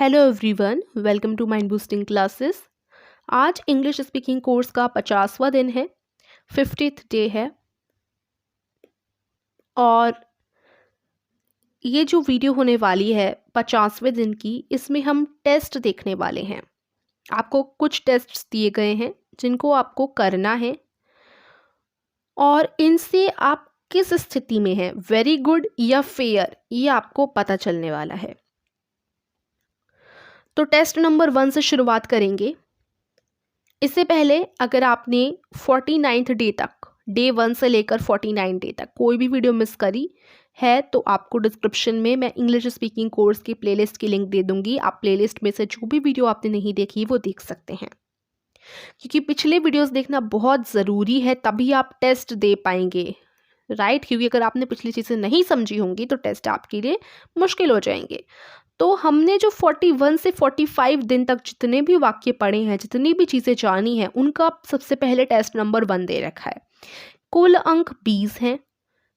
Hello everyone, welcome to mind boosting classes. आज English speaking course का 50वां दिन है, 50th डे है। और ये जो वीडियो होने वाली है 50वें दिन की, इसमें हम टेस्ट देखने वाले हैं। आपको कुछ टेस्ट्स दिए गए हैं जिनको आपको करना है और इनसे आप किस स्थिति में हैं, वेरी गुड या फेयर, ये आपको पता चलने वाला है। तो टेस्ट नंबर 1 से शुरुआत करेंगे। इससे पहले अगर आपने 49th डे तक, डे 1 से लेकर 49 डे तक कोई भी वीडियो मिस करी है तो आपको डिस्क्रिप्शन में मैं इंग्लिश स्पीकिंग कोर्स की प्लेलिस्ट की लिंक दे दूंगी। आप प्लेलिस्ट में से जो भी वीडियो आपने नहीं देखी वो देख सकते हैं, क्योंकि पिछले वीडियोस देखना बहुत ज़रूरी है, तभी आप टेस्ट दे पाएंगे, राइट। क्योंकि अगर आपने पिछली चीज़ें नहीं समझी होंगी तो टेस्ट आपके लिए मुश्किल हो जाएंगे। तो हमने जो 41 से 45 दिन तक जितने भी वाक्य पढ़े हैं, जितनी भी चीज़ें जानी हैं, उनका सबसे पहले टेस्ट नंबर 1 दे रखा है। कुल अंक 20 हैं।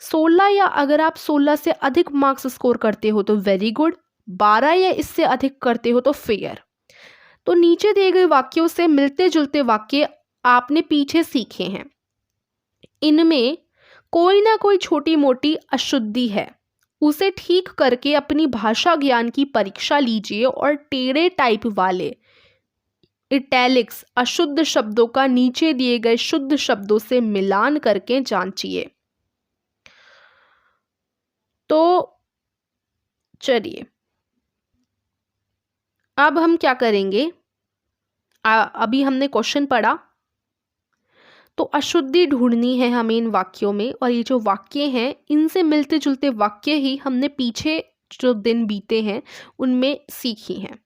16 या अगर आप 16 से अधिक मार्क्स स्कोर करते हो तो वेरी गुड, 12 या इससे अधिक करते हो तो फेयर। तो नीचे दिए गए वाक्यों से मिलते जुलते वाक्य आपने पीछे सीखे हैं। इनमें कोई ना कोई छोटी मोटी अशुद्धि है, उसे ठीक करके अपनी भाषा ज्ञान की परीक्षा लीजिए और टेढ़े टाइप वाले इटैलिक्स अशुद्ध शब्दों का नीचे दिए गए शुद्ध शब्दों से मिलान करके जांचिए। तो चलिए अब हम क्या करेंगे। अभी हमने क्वेश्चन पढ़ा, तो अशुद्धि ढूंढनी है हमें इन वाक्यों में, और ये जो वाक्य हैं इनसे मिलते जुलते वाक्य ही हमने पीछे जो दिन बीते हैं उनमें सीखी हैं।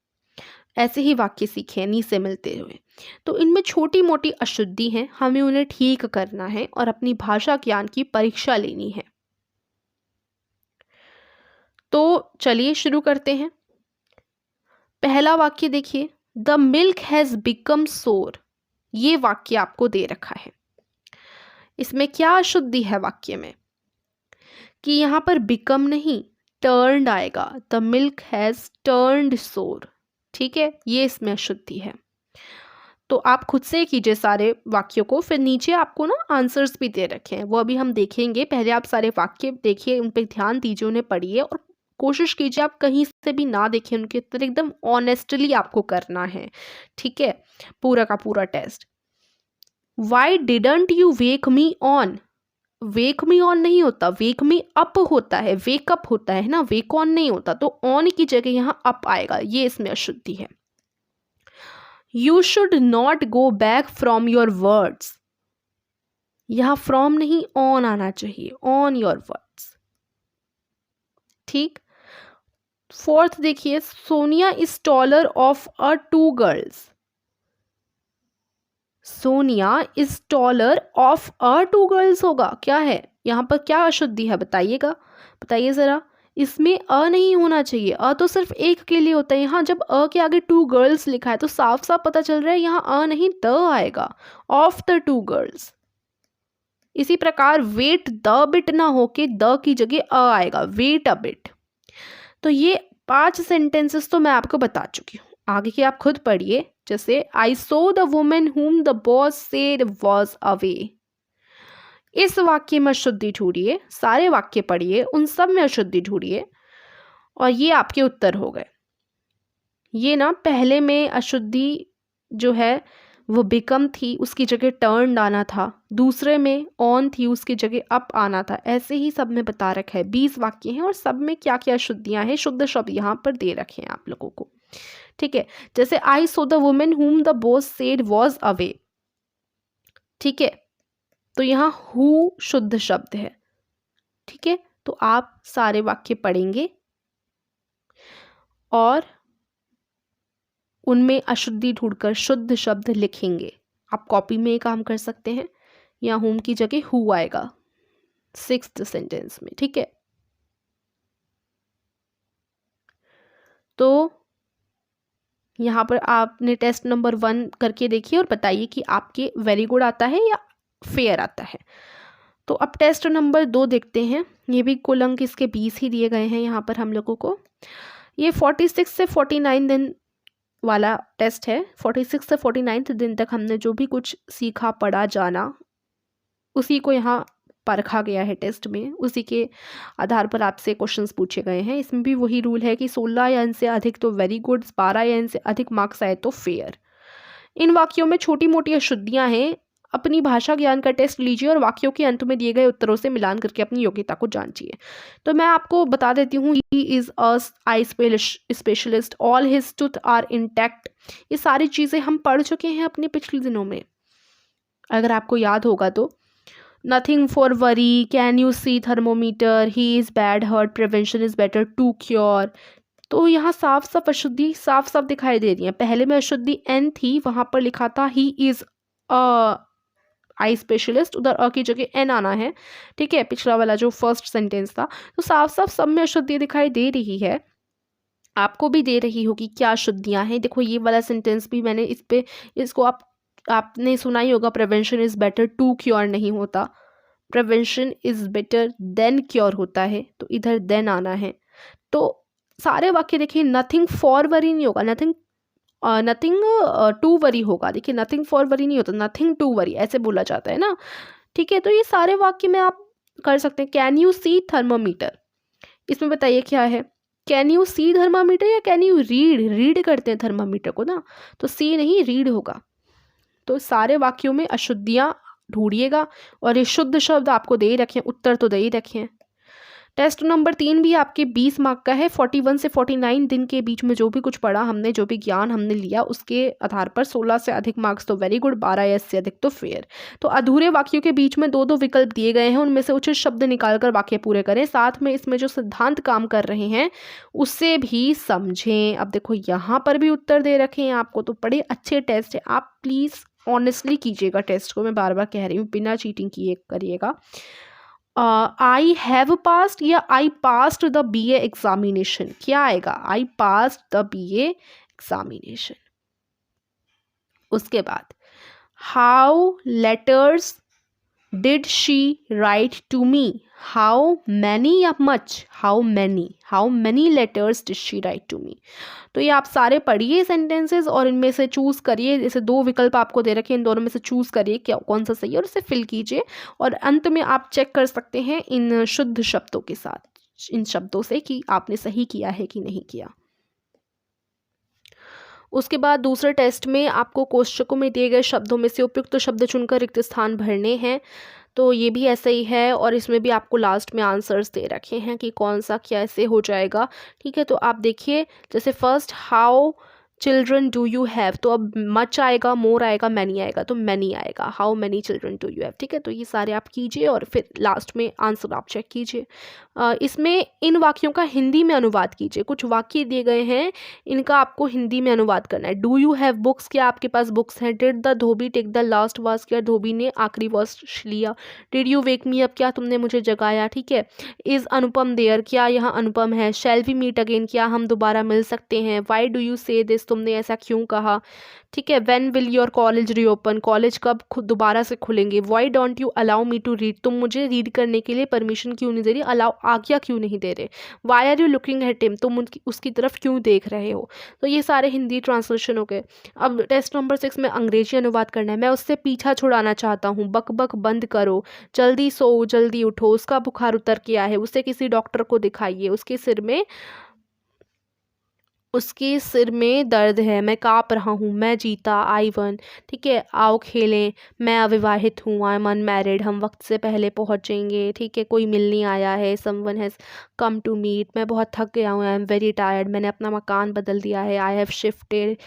ऐसे ही वाक्य सीखे हैं नी से मिलते हुए। तो इनमें छोटी मोटी अशुद्धि हैं, हमें उन्हें ठीक करना है और अपनी भाषा ज्ञान की परीक्षा लेनी है। तो चलिए शुरू करते हैं। पहला वाक्य देखिए, द मिल्क हैज बिकम सोर। ये वाक्य आपको दे रखा है। इसमें क्या अशुद्धि है वाक्य में कि यहाँ पर बिकम नहीं टर्न्ड आएगा। द मिल्क हैज टर्न्ड सोर, ठीक है, ये इसमें अशुद्धि है। तो आप खुद से कीजिए सारे वाक्यों को, फिर नीचे आपको ना आंसर्स भी दे रखे हैं, वो अभी हम देखेंगे। पहले आप सारे वाक्य देखिए, उन पर ध्यान दीजिए, उन्हें पढ़िए और कोशिश कीजिए आप कहीं से भी ना देखें उनके उत्तर, एकदम ऑनेस्टली आपको करना है, ठीक है, पूरा का पूरा test. Why didn't you wake me on. Wake me on नहीं होता, वेक मी अप होता है, वेकअप होता है ना, वेक ऑन नहीं होता। तो ऑन की जगह यहाँ अप आएगा, ये इसमें अशुद्धि है। You should not go back from your words. यहां फ्रॉम नहीं ऑन आना चाहिए, ऑन योर वर्ड्स, ठीक। फोर्थ देखिए, Sonia is taller of a 2 girls. Sonia is taller of a 2 girls होगा, क्या है यहाँ पर, क्या अशुद्धि है बताइएगा, बताइए जरा। इसमें अ नहीं होना चाहिए, अ तो सिर्फ एक के लिए होता है। यहाँ जब अ के आगे 2 गर्ल्स लिखा है तो साफ साफ पता चल रहा है यहाँ अ नहीं द आएगा, ऑफ द 2 गर्ल्स। इसी प्रकार वेट द बिट ना होके द की जगह अ आएगा, वेट अ बिट। तो ये 5 सेंटेंसेस तो मैं आपको बता चुकी हूँ, आगे की आप खुद पढ़िए। जैसे I saw the women whom the boss said was away. इस वाक्य में अशुद्धि ढूंढिए, सारे वाक्य पढ़िए, उन सब में अशुद्धि ढूंढिए और ये आपके उत्तर हो गए। ये ना पहले में अशुद्धि जो है वो बिकम थी, उसकी जगह टर्न्ड आना था। दूसरे में ऑन थी, उसकी जगह अप आना था। ऐसे ही सब में बता रखा है, 20 वाक्य हैं और सब में क्या क्या अशुद्धियां हैं, शुद्ध शब्द यहाँ पर दे रखे हैं आप लोगों को, ठीक है। जैसे I saw the women whom the boss said was away, ठीक है, तो यहाँ हु शुद्ध शब्द है, ठीक है। तो आप सारे वाक्य पढ़ेंगे और उनमें अशुद्धि ढूंढकर शुद्ध शब्द लिखेंगे। आप कॉपी में काम कर सकते हैं, या होम की जगह हु आएगा 6th सेंटेंस में, ठीक है। तो यहाँ पर आपने टेस्ट नंबर 1 करके देखिए और बताइए कि आपके वेरी गुड आता है या फेयर आता है। तो अब टेस्ट नंबर 2 देखते हैं। ये भी कुल अंक इसके 20 ही दिए गए हैं यहाँ पर हम लोगों को। ये 46 से 49 दिन वाला टेस्ट है। 46 से 49 दिन तक हमने जो भी कुछ सीखा पढ़ा जाना उसी को यहाँ परखा गया है टेस्ट में, उसी के आधार पर आपसे क्वेश्चंस पूछे गए हैं। इसमें भी वही रूल है कि 16 या इनसे अधिक तो वेरी गुड, 12 या इनसे अधिक मार्क्स आए तो फेयर। इन वाक्यों में छोटी मोटी अशुद्धियां हैं। अपनी भाषा ज्ञान का टेस्ट लीजिए और वाक्यों के अंत में दिए गए उत्तरों से मिलान करके अपनी योग्यता को जांचिए। तो मैं आपको बता देती हूँ, he is a eye specialist, all his tooth are intact. ये सारी चीज़ें हम पढ़ चुके हैं अपने पिछले दिनों में, अगर आपको याद होगा तो। Nothing for worry, can you see thermometer, he is bad hurt, prevention is better to cure. तो यहाँ साफ साफ अशुद्धि साफ साफ दिखाई दे रही है। पहले में अशुद्धि एन थी, वहाँ पर लिखा था ही इज़ अ आई स्पेशलिस्ट, उधर अ की जगह एन आना है, ठीक है, पिछला वाला जो फर्स्ट सेंटेंस था। तो साफ साफ सब में अशुद्धि दिखाई दे रही है, आपको भी दे रही होगी क्या अशुद्धियाँ हैं। देखो ये वाला सेंटेंस भी मैंने इसको आपने सुना ही होगा, prevention is better to cure नहीं होता, prevention is better than cure होता है, तो इधर देन आना है। तो सारे वाक्य देखिए, नथिंग फॉर वरी नहीं होगा, नथिंग टू वरी होगा। देखिए नथिंग फॉर वरी नहीं होता, नथिंग टू वरी ऐसे बोला जाता है ना, ठीक है। तो ये सारे वाक्य में आप कर सकते हैं। कैन यू सी थर्मामीटर, इसमें बताइए क्या है, कैन यू सी थर्मामीटर या कैन यू रीड करते हैं थर्मामीटर को ना, तो सी नहीं रीड होगा। तो सारे वाक्यों में अशुद्धियाँ ढूंढिएगा और ये शुद्ध शब्द आपको दे ही रखे हैं, उत्तर तो दे ही रखे हैं। टेस्ट नंबर 3 भी आपके 20 मार्क का है। 41 से 49 दिन के बीच में जो भी कुछ पढ़ा हमने, जो भी ज्ञान हमने लिया, उसके आधार पर 16 से अधिक मार्क्स तो वेरी गुड, 12 या इससे अधिक तो फेयर। तो अधूरे वाक्यों के बीच में 2-2 विकल्प दिए गए हैं, उनमें से उचित शब्द निकालकर वाक्य पूरे करें। साथ में इसमें जो सिद्धांत काम कर रहे हैं उससे भी समझें। अब देखो यहाँ पर भी उत्तर दे रखे हैं आपको, तो बड़े अच्छे टेस्ट है। आप प्लीज़ ऑनेस्टली कीजिएगा टेस्ट को, मैं बार बार कह रही हूँ, बिना चीटिंग किए करिएगा। आई हैव पास्ड या I passed the BA examination, क्या आएगा, I passed the BA examination. उसके बाद how letters did she write to me, how many या much, how many letters did she write to me. तो ये आप सारे पढ़िए सेंटेंसेस और इनमें से चूज़ करिए, जैसे 2 विकल्प आपको दे रखे हैं, इन दोनों में से चूज़ करिए क्या कौन सा सही है और उसे फिल कीजिए। और अंत में आप चेक कर सकते हैं इन शुद्ध शब्दों के साथ, इन शब्दों से, कि आपने सही किया है कि नहीं किया। उसके बाद दूसरे टेस्ट में आपको कोष्ठकों में दिए गए शब्दों में से उपयुक्त शब्द चुनकर रिक्त स्थान भरने हैं। तो ये भी ऐसा ही है, और इसमें भी आपको लास्ट में आंसर्स दे रखे हैं कि कौन सा कैसे हो जाएगा, ठीक है। तो आप देखिए, जैसे first how children do you have, तो अब मच आएगा, मोर आएगा, मैनी आएगा, तो मैनी आएगा, how many children do you have, ठीक है। तो ये सारे आप कीजिए और फिर लास्ट में आंसर आप चेक कीजिए। इसमें इन वाक्यों का हिंदी में अनुवाद कीजिए। कुछ वाक्य दिए गए हैं, इनका आपको हिंदी में अनुवाद करना है। डू यू हैव बुक्स, क्या आपके पास बुक्स हैं। Did the dhobi take the last wash, क्या धोबी ने आखिरी वॉश लिया। Did you wake me up, क्या तुमने मुझे जगाया, ठीक है। इज़ अनुपम देयर, क्या यहाँ अनुपम है। शैल वी मीट अगेन, क्या हम दोबारा मिल सकते हैं। Why do you say this, तुमने ऐसा क्यों कहा, ठीक है। When will your college reopen, college कब दोबारा से खुलेंगे। Why don't you allow me to read, तुम मुझे रीड करने के लिए परमिशन क्यों नहीं दे रही, अलाउ आज्ञा क्यों नहीं दे रहे। Why are you looking at him, तुम उसकी तरफ क्यों देख रहे हो। तो ये सारे हिंदी ट्रांसलेशन हो गए। अब टेस्ट नंबर 6 में अंग्रेजी अनुवाद करना है। मैं उससे पीछा छुड़ाना चाहता हूँ, बक बक बंद करो, जल्दी सो जल्दी उठो, उसका बुखार उतर गया है, उसे किसी डॉक्टर को दिखाइए, उसके सिर में दर्द है, मैं काँप रहा हूँ, मैं जीता, आई वन, ठीक है। आओ खेलें, मैं अविवाहित हूँ, आई एम अनमैरिड, हम वक्त से पहले पहुँचेंगे, ठीक है। कोई मिलने आया है, someone has come to meet, मैं बहुत थक गया हूँ, आई एम वेरी टायर्ड, मैंने अपना मकान बदल दिया है, आई हैव शिफ्टेड,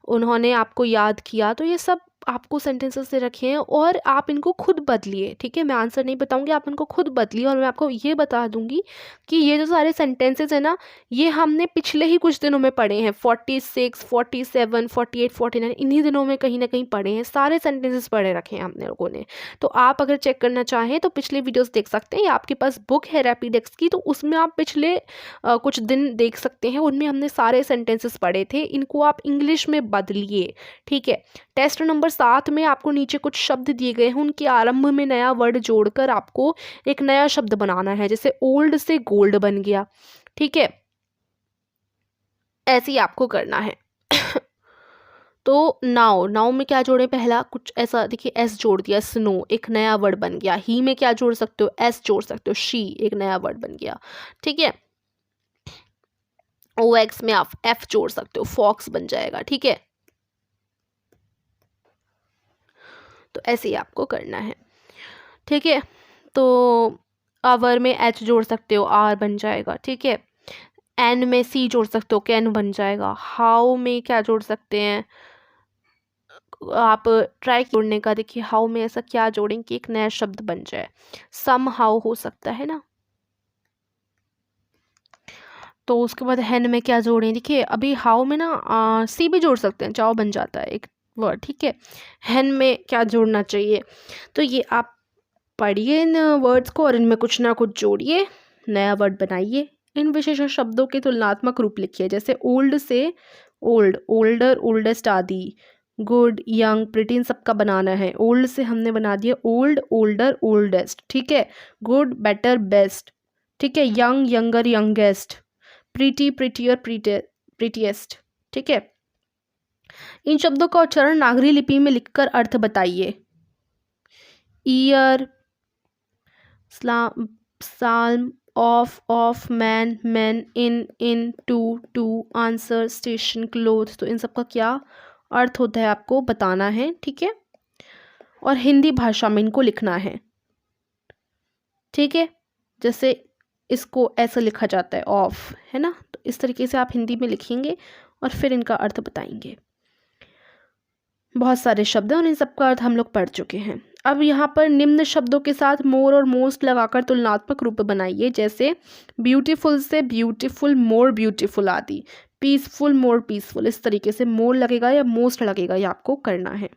उन्होंने आपको याद किया। तो ये सब आपको सेंटेंसेस दे रखे हैं और आप इनको खुद बदलिए, ठीक है। मैं आंसर नहीं बताऊंगी, आप इनको खुद बदलिए। और मैं आपको ये बता दूंगी कि ये जो सारे सेंटेंसेस है ना, ये हमने पिछले ही कुछ दिनों में पढ़े हैं। 46, 47, 48, 49 इन्हीं दिनों में कहीं ना कहीं पढ़े हैं, सारे सेंटेंसेस पढ़े रखे हैं हमने लोगों ने। तो आप अगर चेक करना चाहें तो पिछले वीडियोस देख सकते हैं, या आपके पास बुक है रैपिडेक्स की, तो उसमें आप पिछले कुछ दिन देख सकते हैं, उनमें हमने सारे सेंटेंसेस पढ़े थे। इनको आप इंग्लिश में बदलिए, ठीक है। टेस्ट नंबर 7 में आपको नीचे कुछ शब्द दिए गए हैं, उनके आरंभ में नया वर्ड जोड़कर आपको एक नया शब्द बनाना है। जैसे ओल्ड से गोल्ड बन गया, ठीक है। ऐसे ही आपको करना है। तो नाउ, नाउ में क्या जोड़ें? पहला कुछ ऐसा देखिए, एस जोड़ दिया, स्नो एक नया वर्ड बन गया। ही में क्या जोड़ सकते हो? एस जोड़ सकते हो, शी एक नया वर्ड बन गया। ठीक है, ओ एक्स में आप एफ जोड़ सकते हो, फॉक्स बन जाएगा। ठीक है, तो ऐसे ही आपको करना है। ठीक है, तो आवर में एच जोड़ सकते हो, आर बन जाएगा। ठीक है, एन में सी जोड़ सकते हो, कैन बन जाएगा। हाउ में क्या जोड़ सकते हैं आप? ट्राई जोड़ने का, देखिए हाउ में ऐसा क्या जोड़ें कि एक नया शब्द बन जाए। सम हाउ हो सकता है ना। तो उसके बाद हैन में क्या जोड़ें? देखिए अभी हाउ में ना सी भी जोड़ सकते हैं, चाओ बन जाता है एक वर्ड। ठीक है, हैन में क्या जोड़ना चाहिए? तो ये आप पढ़िए इन वर्ड्स को और इनमें कुछ ना कुछ जोड़िए, नया वर्ड बनाइए। इन विशेषण शब्दों के तुलनात्मक रूप लिखिए, जैसे ओल्ड से ओल्ड, ओल्डर, ओल्डेस्ट आदि। गुड, यंग, प्रिटी, इन सबका बनाना है। ओल्ड से हमने बना दिया ओल्ड, ओल्डर, ओल्डेस्ट। ठीक है, गुड, बेटर, बेस्ट। ठीक है, young, younger, youngest. Pretty, prettier, prettiest. ठीक है, इन शब्दों का उच्चारण नागरी लिपि में लिखकर अर्थ बताइए। Year, psalm, of, man, man, in, to, answer, station, cloth. तो इन सबका क्या अर्थ होता है आपको बताना है। ठीक है, और हिंदी भाषा में इनको लिखना है। ठीक है, जैसे इसको ऐसा लिखा जाता है ऑफ, है ना, तो इस तरीके से आप हिंदी में लिखेंगे और फिर इनका अर्थ बताएंगे। बहुत सारे शब्द हैं और इन सबका अर्थ हम लोग पढ़ चुके हैं। अब यहाँ पर निम्न शब्दों के साथ मोर और मोस्ट लगाकर तुलनात्मक रूप बनाइए, जैसे ब्यूटीफुल से ब्यूटीफुल, मोर ब्यूटीफुल आदि। पीसफुल, मोर पीसफुल, इस तरीके से मोर लगेगा या मोस्ट लगेगा, ये आपको करना है।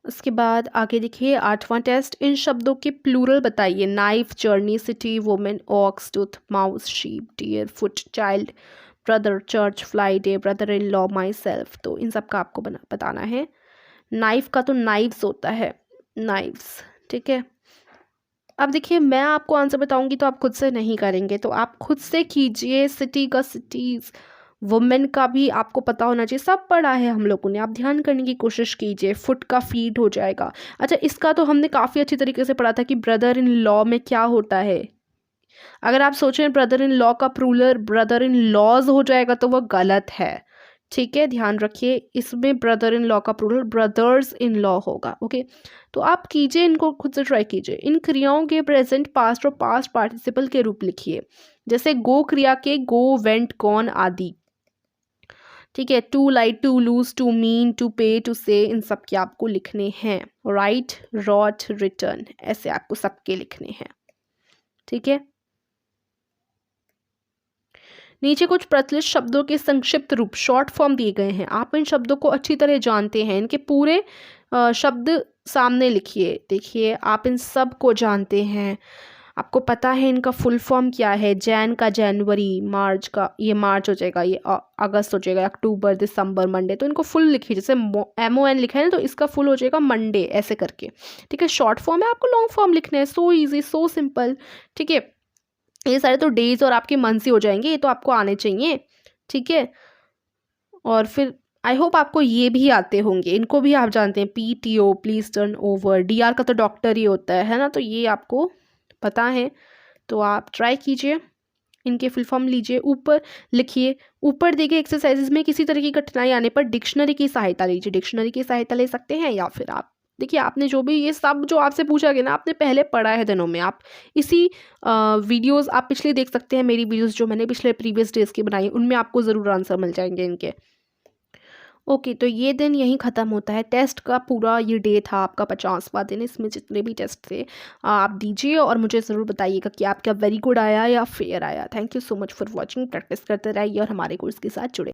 उसके बाद आगे देखिए 8वां टेस्ट, इन शब्दों के प्लूरल बताइए। Knife, journey, city, women, ox, tooth, mouse, sheep, deer, foot, child, brother, church, fly day, brother in law, myself. तो इन सब का आपको बताना है। नाइफ का तो नाइव्स होता है, नाइव्स। ठीक है, अब देखिए मैं आपको आंसर बताऊंगी तो आप खुद से नहीं करेंगे, तो आप खुद से कीजिए। सिटी का सिटीज़, वुमेन का भी आपको पता होना चाहिए, सब पढ़ा है हम लोगों ने, आप ध्यान करने की कोशिश कीजिए। फुट का फीट हो जाएगा। अच्छा, इसका तो हमने काफ़ी अच्छी तरीके से पढ़ा था कि ब्रदर इन लॉ में क्या होता है। अगर आप सोचें ब्रदर इन लॉ का प्लूरल ब्रदर इन लॉज हो जाएगा तो वह गलत है। ठीक है, ध्यान रखिए, इसमें ब्रदर इन लॉ का प्लूरल ब्रदर्स इन लॉ होगा। ओके, तो आप कीजिए, इनको खुद से ट्राई कीजिए। इन क्रियाओं के प्रेजेंट, पास्ट और पास्ट पार्टिसिपल के रूप लिखिए, जैसे गो क्रिया के गो, वेंट, गॉन आदि। ठीक है, to light, to lose, to mean, to pay, to say, इन सब के आपको लिखने हैं। राइट, रॉट, रिटर्न, ऐसे आपको सबके लिखने हैं। ठीक है, नीचे कुछ प्रचलित शब्दों के संक्षिप्त रूप शॉर्ट फॉर्म दिए गए हैं। आप इन शब्दों को अच्छी तरह जानते हैं, इनके पूरे शब्द सामने लिखिए। देखिए आप इन सब को जानते हैं, आपको पता है इनका फुल फॉर्म क्या है। जैन का जनवरी, मार्च का ये मार्च हो जाएगा, ये अगस्त हो जाएगा, अक्टूबर, दिसंबर, मंडे। तो इनको फुल लिखिए, जैसे MON लिखा है ना तो इसका फुल हो जाएगा मंडे, ऐसे करके। ठीक है, शॉर्ट फॉर्म है, आपको लॉन्ग फॉर्म लिखना है। So easy, so simple. ठीक है, ये सारे तो डेज और आपके मंथ्स ही हो जाएंगे, ये तो आपको आने चाहिए। ठीक है, और फिर आई होप आपको ये भी आते होंगे, इनको भी आप जानते हैं। PTO, please turn over. DR का तो डॉक्टर ही होता है ना, तो ये आपको पता है। तो आप ट्राई कीजिए, इनके फुल फॉर्म लीजिए, ऊपर लिखिए। ऊपर देखिए एक्सरसाइजेज में किसी तरह की कठिनाई आने पर डिक्शनरी की सहायता लीजिए। डिक्शनरी की सहायता ले सकते हैं, या फिर आप देखिए आपने जो भी ये सब जो आपसे पूछा गया ना, आपने पहले पढ़ा है दिनों में। आप इसी वीडियोस आप पिछले देख सकते हैं, मेरी वीडियोस जो मैंने पिछले प्रीवियस डेज की बनाई, उनमें आपको ज़रूर आंसर मिल जाएंगे इनके। ओके, तो ये दिन यहीं ख़त्म होता है। टेस्ट का पूरा ये डे था आपका 50वां दिन। इसमें जितने भी टेस्ट थे आप दीजिए और मुझे ज़रूर बताइएगा कि आपका वेरी गुड आया या फेयर आया। Thank you so much for watching. Practice करते रहिए और हमारे कोर्स के साथ जुड़े।